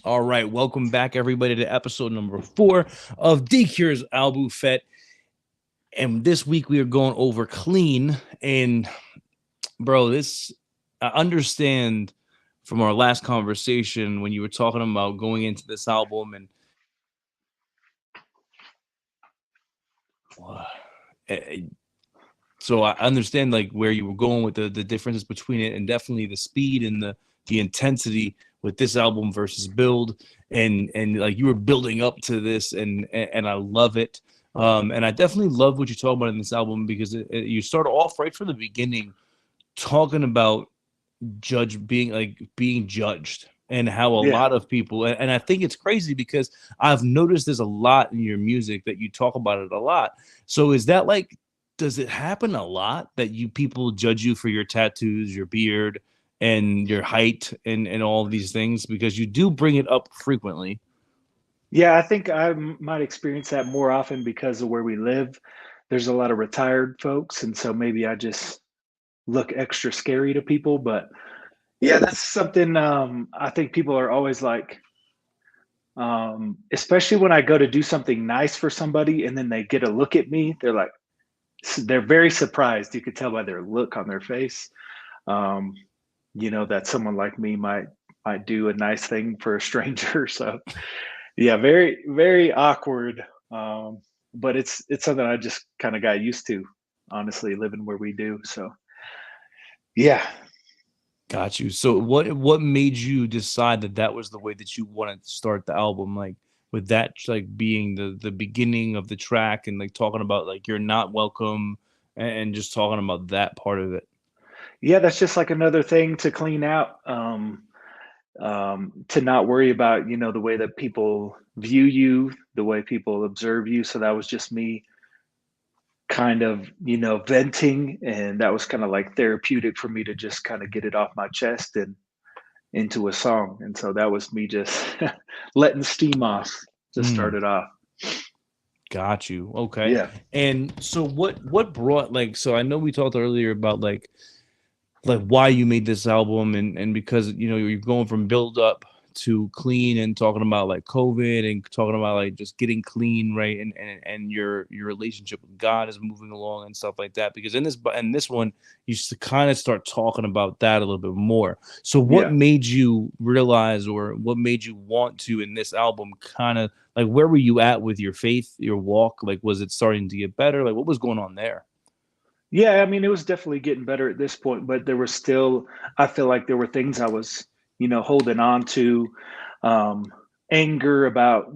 All right, welcome back, everybody, to episode number 4 of Dcure's Albuphet. And this week we are going over Clean. And bro, this I understand from our last conversation when you were talking about going into this album, and so I understand like where you were going with the differences between it, and definitely the speed and the intensity with this album versus Build, and like you were building up to this, and I love it. And I definitely love what you talk about in this album because you start off right from the beginning talking about being judged, and how a Yeah. lot of people, and I think it's crazy because I've noticed there's a lot in your music that you talk about it a lot. So is that like, does it happen a lot that you people judge you for your tattoos, your beard, and your height, and all of these things, because you do bring it up frequently? Yeah, I think I might experience that more often because of where we live. There's a lot of retired folks, and so maybe I just look extra scary to people. But yeah, that's something I think people are always like, especially when I go to do something nice for somebody and then they get a look at me, they're like, they're very surprised. You could tell by their look on their face, um, that someone like me might do a nice thing for a stranger. So yeah, very, very awkward. But it's something I just kind of got used to, honestly, living where we do. So yeah. Got you. So what made you decide that that was the way that you wanted to start the album, like with that like being the beginning of the track, and like talking about like you're not welcome, and just talking about that part of it? Yeah, that's just like another thing to clean out, to not worry about, the way that people view you, the way people observe you. So that was just me kind of, venting. And that was kind of like therapeutic for me to just kind of get it off my chest and into a song. And so that was me just letting steam off to start Mm, it off. got you. Okay. Yeah. And so what brought, like, so I know we talked earlier about like why you made this album, and because you're going from build up to clean, and talking about like COVID, and talking about like just getting clean, right, and your relationship with God is moving along and stuff like that, because in this one you kind of start talking about that a little bit more. So what Yeah. made you realize, or what made you want to, in this album, kind of like, where were you at with your faith, your walk? Like, was it starting to get better? Like, what was going on there? Yeah, I mean, it was definitely getting better at this point, but there was still, I feel like there were things I was, holding on to, um, anger about,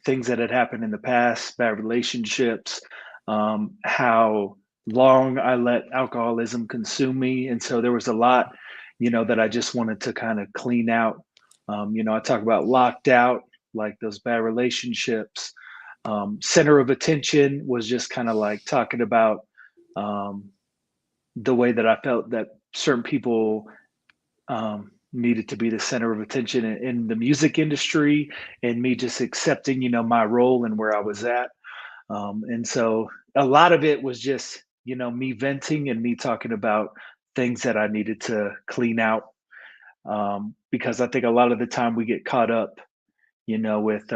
things that had happened in the past, bad relationships, how long I let alcoholism consume me. And so there was a lot, that I just wanted to kind of clean out. I talk about locked out, like those bad relationships. Center of attention was just kind of like talking about, um, the way that I felt that certain people needed to be the center of attention in the music industry, and me just accepting, my role and where I was at. And so a lot of it was just, me venting and me talking about things that I needed to clean out. Because I think a lot of the time we get caught up, with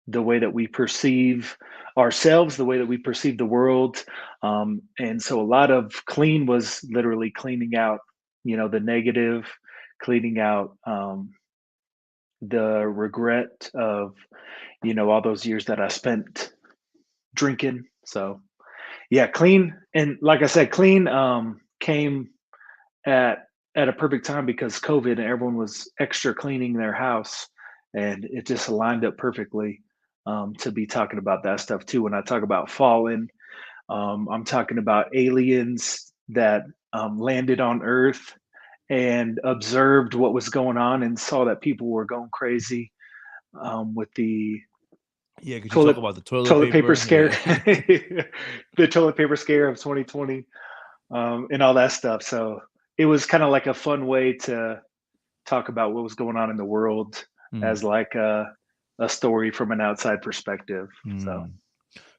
the way that we perceive ourselves, the way that we perceive the world. And so a lot of clean was literally cleaning out, the negative, cleaning out the regret of, all those years that I spent drinking. So yeah, clean. And like I said, clean came at at a perfect time because COVID and everyone was extra cleaning their house, and it just lined up perfectly to be talking about that stuff too. When I talk about fallen, I'm talking about aliens that landed on Earth and observed what was going on and saw that people were going crazy with the Yeah, because you talk toilet about the toilet toilet paper paper. scare, Yeah. the toilet paper scare of 2020, and all that stuff. So it was kind of like a fun way to talk about what was going on in the world Mm, as like a story from an outside perspective. So mm.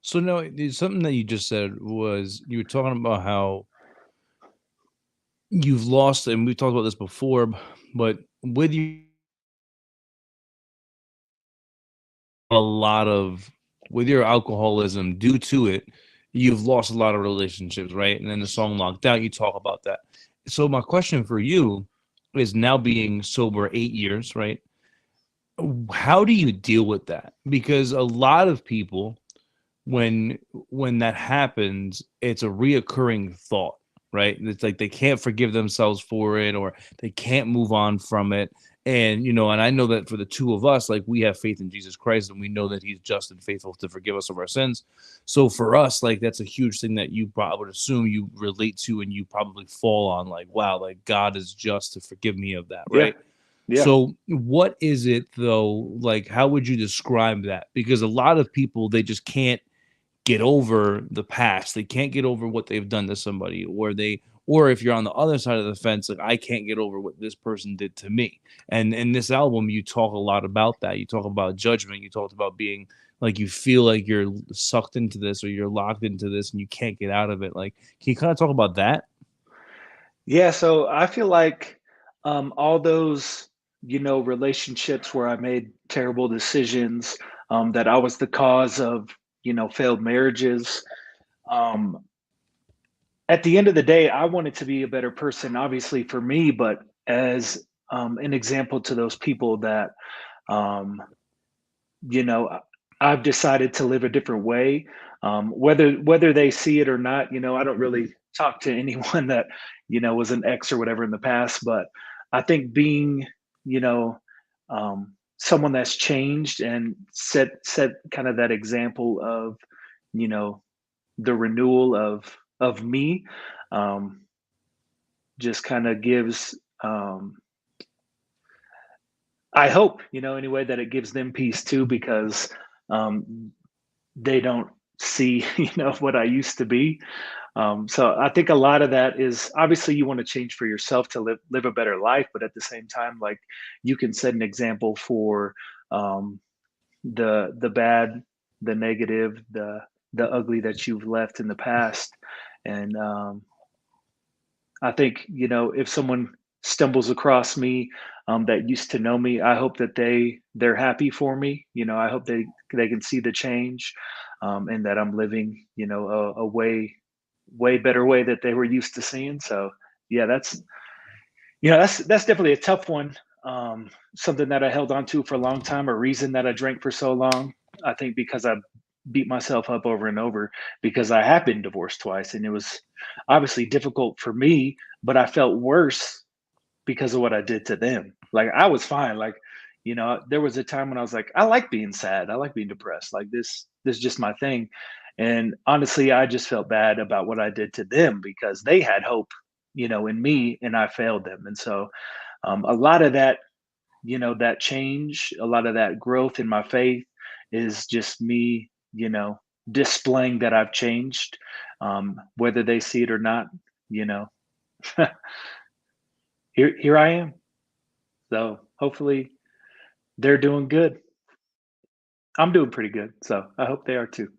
So no, something that you just said was, you were talking about how you've lost, and we talked about this before, but with a lot of, with your alcoholism, due to it, you've lost a lot of relationships, right? And then the song Locked Out, you talk about that. So my question for you is, now being sober 8 years, right? How do you deal with that? Because a lot of people, when that happens, it's a reoccurring thought, right? It's like they can't forgive themselves for it, or they can't move on from it. And and I know that for the two of us, like, we have faith in Jesus Christ, and we know that he's just and faithful to forgive us of our sins. So for us, like, that's a huge thing that I would assume you relate to, and you probably fall on, like, wow, like, God is just to forgive me of that, Yeah. right? Yeah. So what is it though? Like, how would you describe that? Because a lot of people, they just can't get over the past. They can't get over what they've done to somebody, or if you're on the other side of the fence, like, I can't get over what this person did to me. And in this album, you talk a lot about that. You talk about judgment. You talked about being like, you feel like you're sucked into this, or you're locked into this, and you can't get out of it. Like, can you kind of talk about that? Yeah. So I feel like all those, relationships where I made terrible decisions, that I was the cause of, failed marriages. Um, at the end of the day, I wanted to be a better person, obviously for me, but as an example to those people that, um, you know, I've decided to live a different way. Whether they see it or not, I don't really talk to anyone that, was an ex or whatever in the past. But I think being, you know, someone that's changed and set kind of that example of, you know, the renewal of me, um, just kind of gives, I hope, anyway, that it gives them peace too, because um, they don't see, what I used to be. So I think a lot of that is, obviously you want to change for yourself to live a better life, but at the same time, like, you can set an example for um, the bad, the negative, the ugly that you've left in the past. And I think, if someone stumbles across me, that used to know me, I hope that they're happy for me. I hope they can see the change, and that I'm living, a way better way that they were used to seeing. So yeah, that's definitely a tough one. Something that I held on to for a long time, a reason that I drank for so long. I think because I beat myself up over and over, because I have been divorced twice, and it was obviously difficult for me, but I felt worse because of what I did to them. Like, I was fine. Like, there was a time when I was like, I like being sad. I like being depressed. Like, this is just my thing. And honestly, I just felt bad about what I did to them, because they had hope, in me, and I failed them. And so a lot of that, that change, a lot of that growth in my faith is just me, displaying that I've changed, whether they see it or not. You know, here I am. So hopefully they're doing good. I'm doing pretty good. So I hope they are too.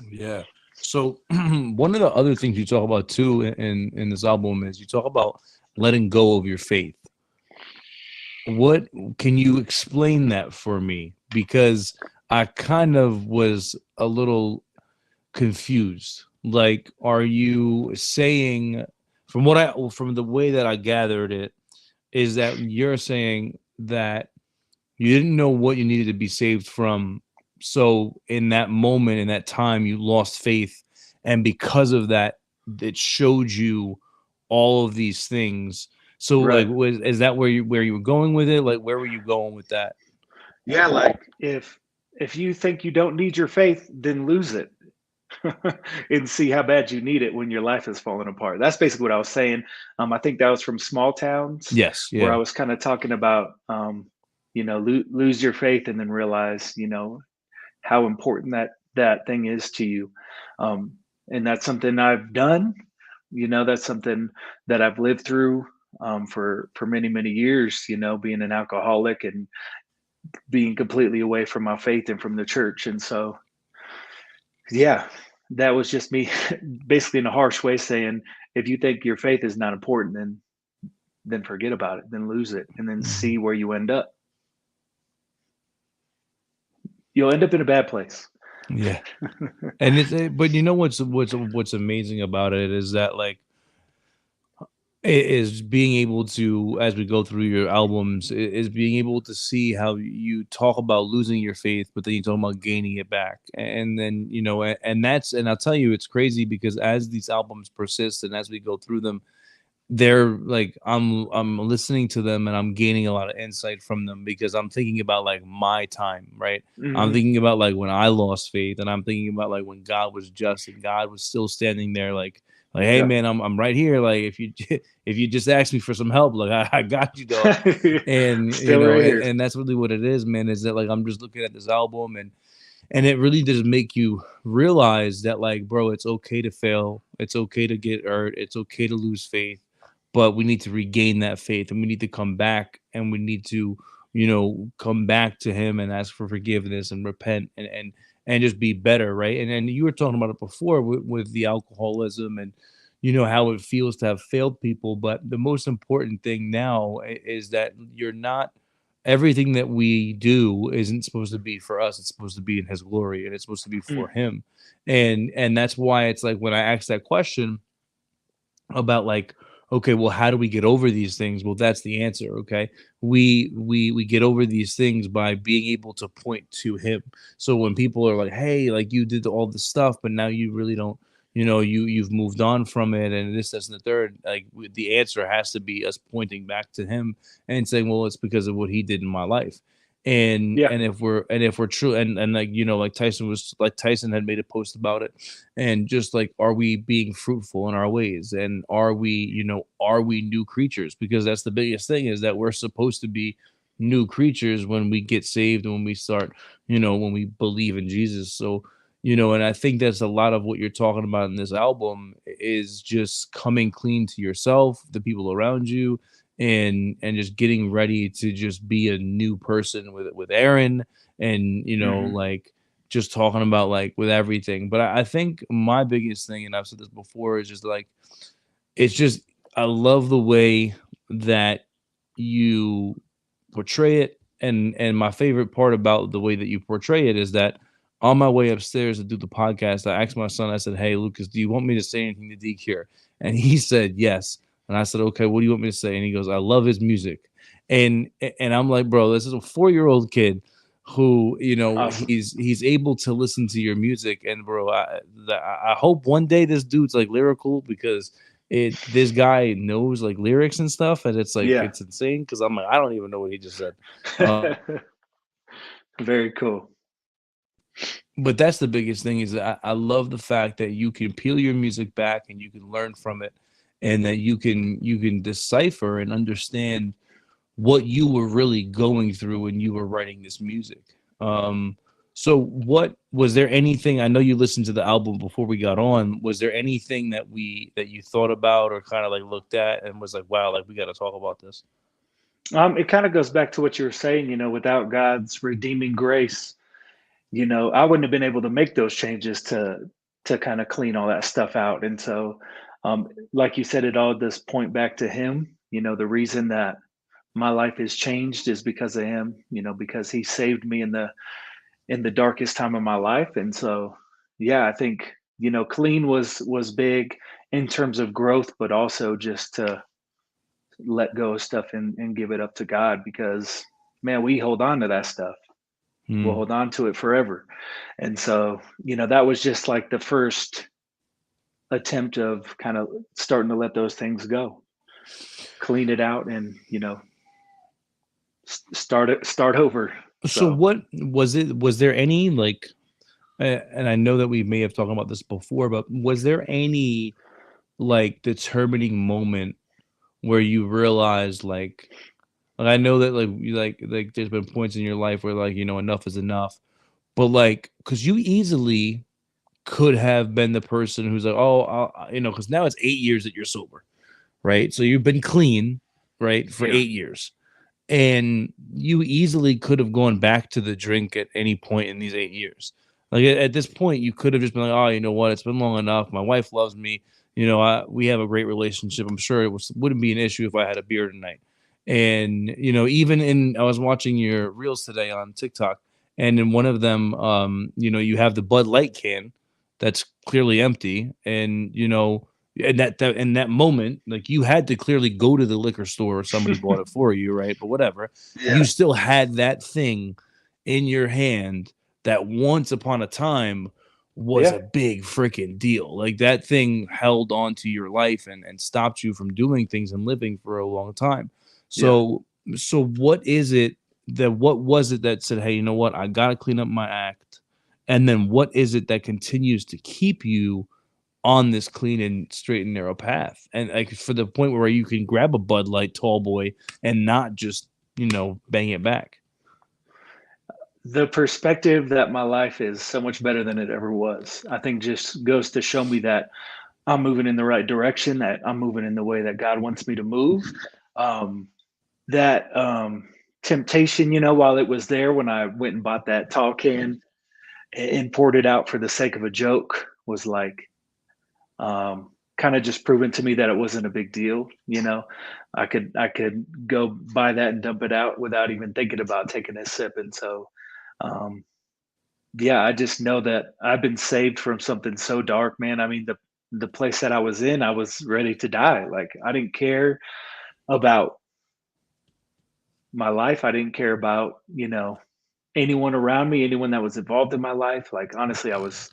Yeah. So one of the other things you talk about too in this album is, you talk about letting go of your faith. What can you explain that for me? Because I kind of was a little confused. Like, are you saying, from the way that I gathered it, is that you're saying that you didn't know what you needed to be saved from, so in that moment, in that time, you lost faith, and because of that, it showed you all of these things. So, like, Right. is that where you were going with it? Like, where were you going with that? Yeah. Like, if you think you don't need your faith, then lose it. And see how bad you need it when your life is falling apart. That's basically what I was saying. I think that was from Small Towns, Yes, where I yeah. was kind of talking about, lose your faith and then realize, how important that thing is to you. Um, and that's something I've done. That's something that I've lived through, for many, many years, being an alcoholic and being completely away from my faith and from the church. And so, yeah, that was just me basically in a harsh way saying, if you think your faith is not important, then forget about it, then lose it, and then see where you end up. you'll end up in a bad place. Yeah. And but you know what's amazing about it is that like is being able to, as we go through your albums, is being able to see how you talk about losing your faith, but then you talk about gaining it back. And then, and that's, and I'll tell you, it's crazy because as these albums persist and as we go through them, they're like, I'm listening to them and I'm gaining a lot of insight from them because I'm thinking about like my time, right? I'm Hmm. thinking about like when I lost faith, and I'm thinking about like when God was just and God was still standing there, like, hey Yep. man, I'm right here. Like if you if you just ask me for some help, like I got you, dog. And Still right here. and that's really what it is, man. Is that like I'm just looking at this album, and it really does make you realize that like, bro, it's okay to fail, it's okay to get hurt, it's okay to lose faith, but we need to regain that faith, and we need to come back, and we need to come back to him and ask for forgiveness and repent, and just be better, right? And you were talking about it before with the alcoholism, and how it feels to have failed people, but the most important thing now is that you're not, everything that we do isn't supposed to be for us, it's supposed to be in his glory, and it's supposed to be for Mm. him. And that's why it's like when I asked that question about like, okay, well, how do we get over these things? Well, that's the answer. Okay, we get over these things by being able to point to him. So when people are like, hey, like you did all this stuff, but now you really don't, you've moved on from it, and this and the third, like the answer has to be us pointing back to him and saying, well, it's because of what he did in my life. and Yeah. and if we're true, and like like Tyson had made a post about it, and just like, are we being fruitful in our ways, and are we new creatures? Because that's the biggest thing, is that we're supposed to be new creatures when we get saved, and when we start, when we believe in Jesus. So, and I think that's a lot of what you're talking about in this album, is just coming clean to yourself, the people around you, and just getting ready to just be a new person with Aaron, and Hmm. like just talking about like with everything. But I think my biggest thing, and I've said this before, is just like, it's just, I love the way that you portray it. And my favorite part about the way that you portray it is that on my way upstairs to do the podcast, I asked my son, I said, hey Lucas, do you want me to say anything to Dcure? And he said yes. And I said, okay, what do you want me to say? And he goes, I love his music. And I'm like, bro, this is a 4-year-old kid who, Awesome. he's able to listen to your music. And bro, I hope one day this dude's like lyrical, because this guy knows like lyrics and stuff, and it's like, Yeah. it's insane, because I'm like, I don't even know what he just said. uh, Very cool. but that's the biggest thing, is that I love the fact that you can peel your music back and you can learn from it, and that you can decipher and understand what you were really going through when you were writing this music. So what was there anything, I know you listened to the album before we got on, was there anything that you thought about, or kind of like looked at and was like, wow, like we got to talk about this? It kind of goes back to what you were saying, without God's redeeming grace, I wouldn't have been able to make those changes to kind of clean all that stuff out. And so, like you said, it all does point back to him. The reason that my life has changed is because of him, because he saved me in the darkest time of my life. And so, yeah, I think, clean was big in terms of growth, but also just to let go of stuff and give it up to God, because man, we hold on to that stuff. We'll Hmm. hold on to it forever. And so, that was just like the first attempt of kind of starting to let those things go, clean it out, and start over. So So, what was it, was there any like, and I know that we may have talked about this before, but was there any like determining moment where you realized like, I know that like you like there's been points in your life where like, enough is enough, but like, because you easily could have been the person who's like, oh, because now it's 8 years that you're sober, right? So you've been clean, right, for yeah. 8 years, and you easily could have gone back to the drink at any point in these 8 years. Like at this point, you could have just been like, oh, you know what, it's been long enough. My wife loves me. We have a great relationship. I'm sure wouldn't be an issue if I had a beer tonight. And even I was watching your reels today on TikTok, and in one of them, you have the Bud Light can that's clearly empty, and in that moment, like, you had to clearly go to the liquor store or somebody bought it for you, right? But whatever, Yeah. you still had that thing in your hand that once upon a time was Yeah. a big freaking deal. Like, that thing held on to your life and stopped you from doing things and living for a long time. Yeah. So what was it that said, hey, you know what, I gotta clean up my act? And then what is it that continues to keep you on this clean and straight and narrow path, and like for the point where you can grab a Bud Light tall boy and not just bang it back? The perspective that my life is so much better than it ever was, I think, just goes to show me that I'm moving in the right direction, that I'm moving in the way that God wants me to move. Um, that temptation, while it was there when I went and bought that tall can and poured it out for the sake of a joke, was like, kind of just proven to me that it wasn't a big deal. I could go buy that and dump it out without even thinking about taking a sip. And so, um, yeah, I just know that I've been saved from something so dark, man. I mean, the place that I was in, I was ready to die. Like, I didn't care about my life. I didn't care about, anyone around me, anyone that was involved in my life. Like, honestly, I was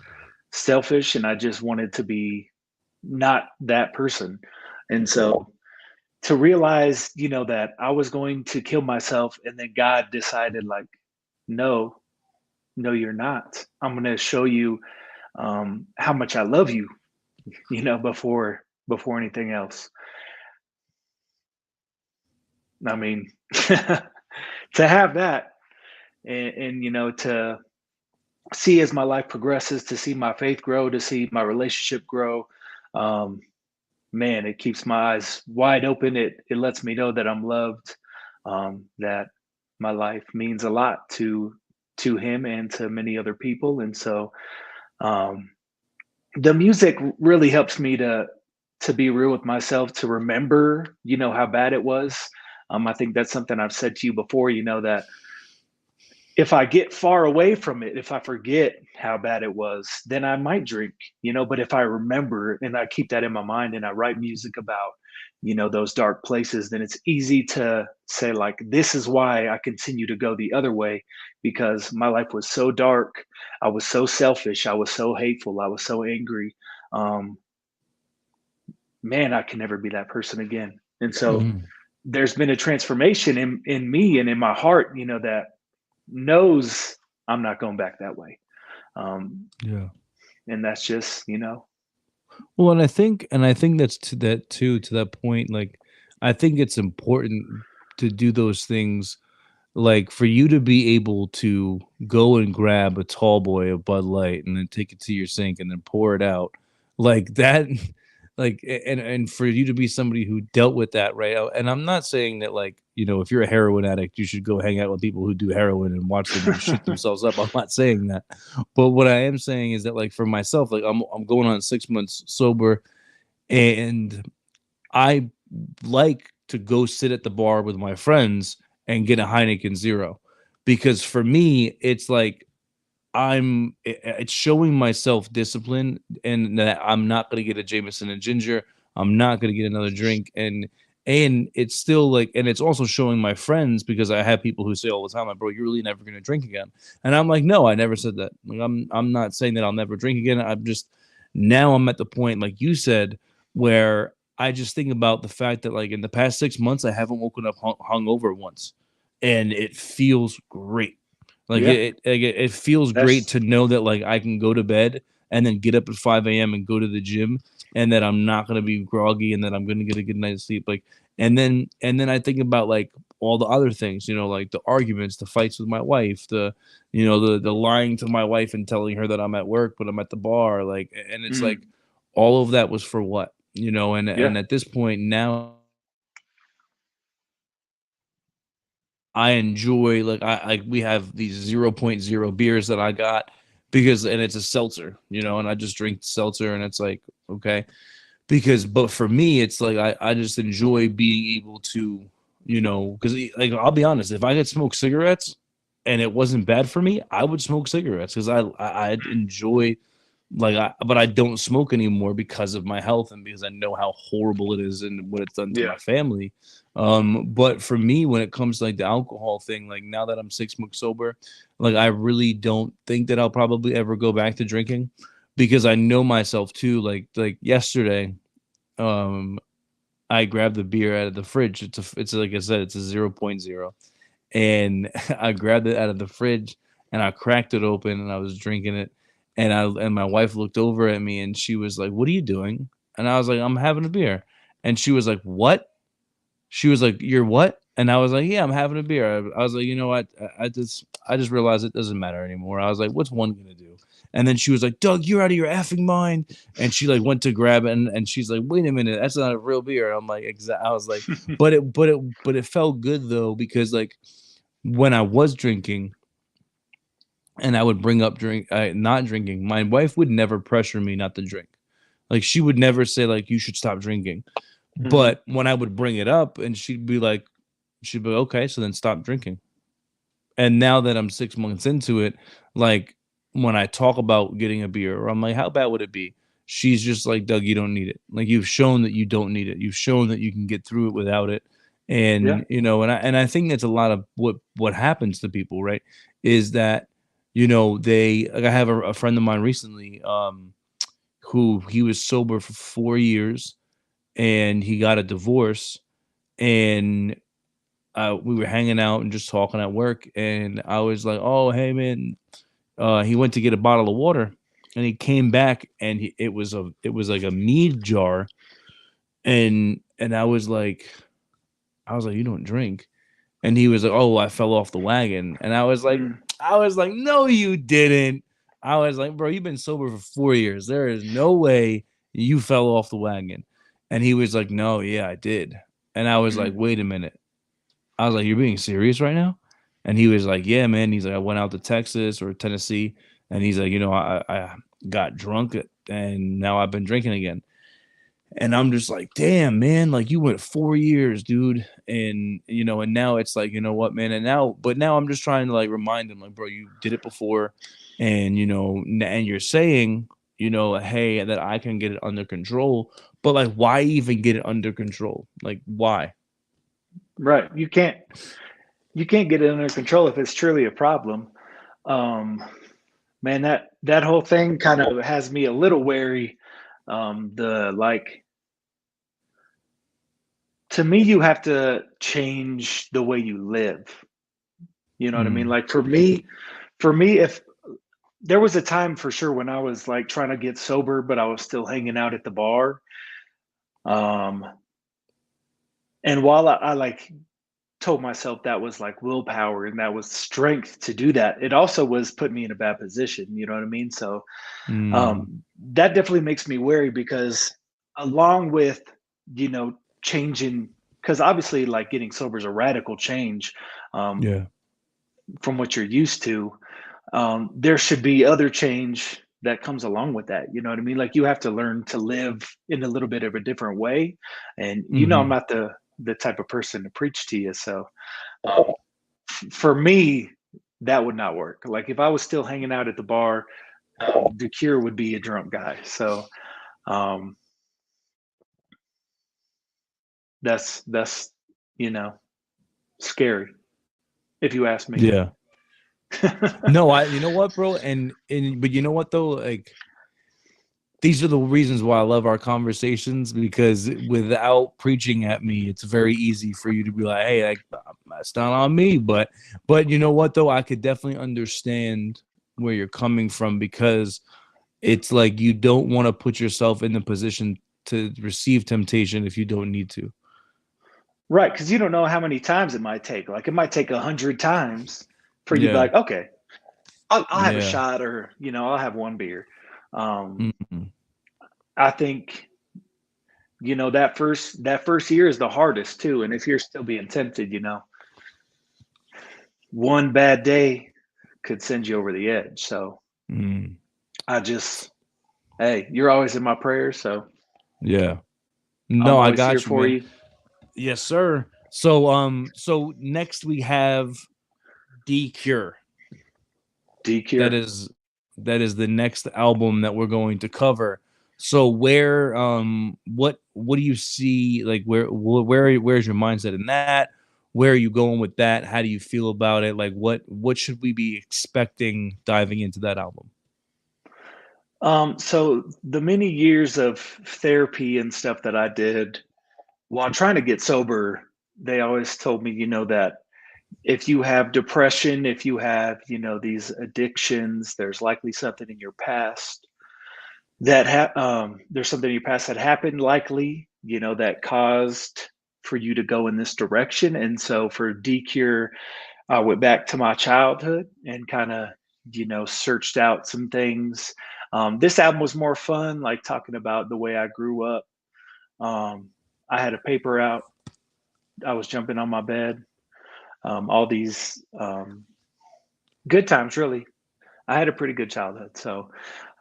selfish and I just wanted to be not that person. And so to realize, that I was going to kill myself, and then God decided, like, no, no, you're not. I'm going to show you how much I love you, before anything else. I mean, to have that, and to see as my life progresses, to see my faith grow, to see my relationship grow, um, man, it keeps my eyes wide open. It lets me know that I'm loved, that my life means a lot to him and to many other people. And so, um, the music really helps me to be real with myself, to remember, how bad it was. I think that's something I've said to you before, that if I get far away from it, if I forget how bad it was, then I might drink, but if I remember and I keep that in my mind and I write music about, those dark places, then it's easy to say, like, this is why I continue to go the other way, because my life was so dark. I was so selfish. I was so hateful. I was so angry. Um, Man, I can never be that person again. And so Mhm. there's been a transformation in me and in my heart, that knows I'm not going back that way. Um, Yeah. and that's just, Well, and I think that's to that too, to that point, like, I think it's important to do those things, like, for you to be able to go and grab a tall boy of Bud Light and then take it to your sink and then pour it out, like that. Like, and for you to be somebody who dealt with that, right? And I'm not saying that, like, if you're a heroin addict, you should go hang out with people who do heroin and watch them shoot themselves up. I'm not saying that, but what I am saying is that, like, for myself, like, I'm going on 6 months sober, and I like to go sit at the bar with my friends and get a Heineken Zero, because for me, it's like, it's showing myself discipline, and that I'm not gonna get a Jameson and ginger. I'm not gonna get another drink, and it's still like, and it's also showing my friends, because I have people who say all the time, like, bro, you're really never gonna drink again. And I'm like, no, I never said that. Like, I'm not saying that I'll never drink again. I'm just, now I'm at the point, like you said, where I just think about the fact that, like, in the past 6 months, I haven't woken up hungover once, and it feels great. Like, yeah, it feels great that's to know that, like, I can go to bed and then get up at 5 a.m. and go to the gym, and that I'm not gonna be groggy, and that I'm gonna get a good night's sleep. Like, and then I think about, like, all the other things, like the arguments, the fights with my wife, the lying to my wife and telling her that I'm at work but I'm at the bar, like, and it's like, mm, all of that was for what? And yeah, at this point now, I enjoy, like, we have these 0.0 beers that I got, because, and it's a seltzer, and I just drink seltzer, and it's like, okay, because, but for me, it's like, I just enjoy being able to, because, like, I'll be honest, if I could smoke cigarettes and it wasn't bad for me, I would smoke cigarettes because I enjoy but I don't smoke anymore because of my health and because I know how horrible it is and what it's done to my family. But for me, when it comes to like the alcohol thing, like now that I'm 6 months sober, like I really don't think that I'll probably ever go back to drinking because I know myself too. Like yesterday, I grabbed the beer out of the fridge. It's like I said, it's a 0.0, and I grabbed it out of the fridge and I cracked it open and I was drinking it. And my wife looked over at me and she was like, "What are you doing?" And I was like, "I'm having a beer." And she was like, "What?" She was like, "You're what?" And I was like, "Yeah, I'm having a beer." I was like, "You know what? I just realized it doesn't matter anymore." I was like, "What's one gonna do?" And then she was like, "Doug, you're out of your effing mind." And she like went to grab it and she's like, "Wait a minute, that's not a real beer." I'm like, I was like, but it felt good though because like when I was drinking and I would bring up not drinking, my wife would never pressure me not to drink. Like she would never say like you should stop drinking. But when I would bring it up and she'd be like, okay, so then stop drinking. And now that I'm 6 months into it, like when I talk about getting a beer, or I'm like, how bad would it be? She's just like, Doug, you don't need it. Like you've shown that you don't need it. You've shown that you can get through it without it. And you know, and I think that's a lot of what happens to people, right? Is that, you know, I have a friend of mine recently, who he was sober for 4 years and he got a divorce and we were hanging out and just talking at work and I was like, oh hey man, he went to get a bottle of water and he came back and it was like a mead jar and I was like you don't drink. And he was like, oh, I fell off the wagon. And I was like no you didn't. I was like, bro, you've been sober for 4 years, there is no way you fell off the wagon. And he was like, no, yeah, I did. And I was like, wait a minute. I was like, you're being serious right now? And he was like, yeah, man. He's like, I went out to Texas or Tennessee. And he's like, you know, I got drunk and now I've been drinking again. And I'm just like, damn, man, like you went 4 years, dude. And, you know, and now it's like, you know what, man. But now I'm just trying to like remind him, like, bro, you did it before. And, you know, and you're saying, you know, hey, that I can get it under control. But like, why even get it under control? Like, why? Right. You can't get it under control if it's truly a problem. Man, that whole thing kind of has me a little wary. To me, you have to change the way you live. You know what I mean? Like for me, if there was a time for sure when I was like trying to get sober, but I was still hanging out at the bar. And while I like told myself that was like willpower and that was strength to do that, it also was put me in a bad position. You know what I mean? So that definitely makes me wary because along with, you know, changing, because obviously like getting sober is a radical change from what you're used to. There should be other change that comes along with that. You know what I mean? Like you have to learn to live in a little bit of a different way. And you know, I'm not the type of person to preach to you. So for me, that would not work. Like if I was still hanging out at the bar, Dcure would be a drunk guy. So that's you know, scary if you ask me. Yeah. No, you know what, bro? But you know what though? Like these are the reasons why I love our conversations, because without preaching at me, it's very easy for you to be like, hey, like, that's not on me. But you know what though? I could definitely understand where you're coming from, because it's like you don't want to put yourself in the position to receive temptation if you don't need to. Right, because you don't know how many times it might take. Like it might take 100 times for you to be like, okay, I'll have a shot, or you know, I'll have one beer. I think, you know, that first year is the hardest too. And if you're still being tempted, you know, one bad day could send you over the edge. So hey, you're always in my prayers. So yeah, no, I got here you for man. you. Yes, sir. So next we have Dcure. Dcure. That is the next album that we're going to cover. So where what do you see, like where's your mindset in that? Where are you going with that? How do you feel about it? Like what should we be expecting diving into that album? So the many years of therapy and stuff that I did while trying to get sober, they always told me, that if you have depression, if you have, these addictions, there's likely something in your past there's something in your past that happened likely, that caused for you to go in this direction. And so for Dcure, I went back to my childhood and kind of, searched out some things. This album was more fun, like talking about the way I grew up. I had a paper out. I was jumping on my bed. All these good times, really. I had a pretty good childhood. So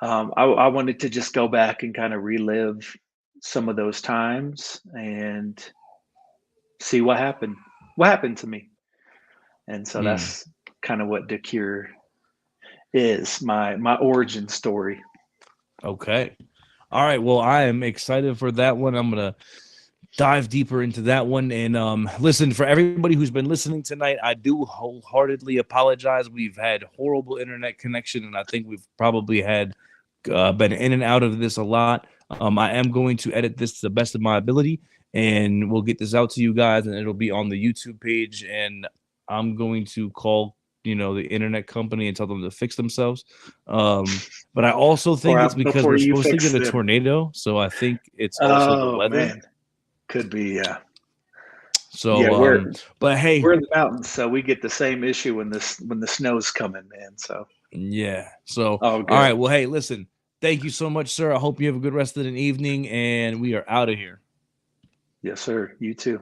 I wanted to just go back and kind of relive some of those times and see what happened to me. And so that's kind of what Dcure is, my origin story. Okay. All right. Well, I am excited for that one. I'm gonna dive deeper into that one. And listen, for everybody who's been listening tonight, I do wholeheartedly apologize. We've had horrible internet connection, and I think we've probably had been in and out of this a lot. I am going to edit this to the best of my ability, and we'll get this out to you guys, and it'll be on the YouTube page. And I'm going to call the internet company and tell them to fix themselves. But I also think it's because we're supposed to get a tornado, so I think it's also the weather. Man. Could be, yeah. So, yeah, but hey, we're in the mountains, so we get the same issue when the snow's coming, man. So yeah. So all right. Well, hey, listen. Thank you so much, sir. I hope you have a good rest of the evening, and we are out of here. Yes, sir. You too.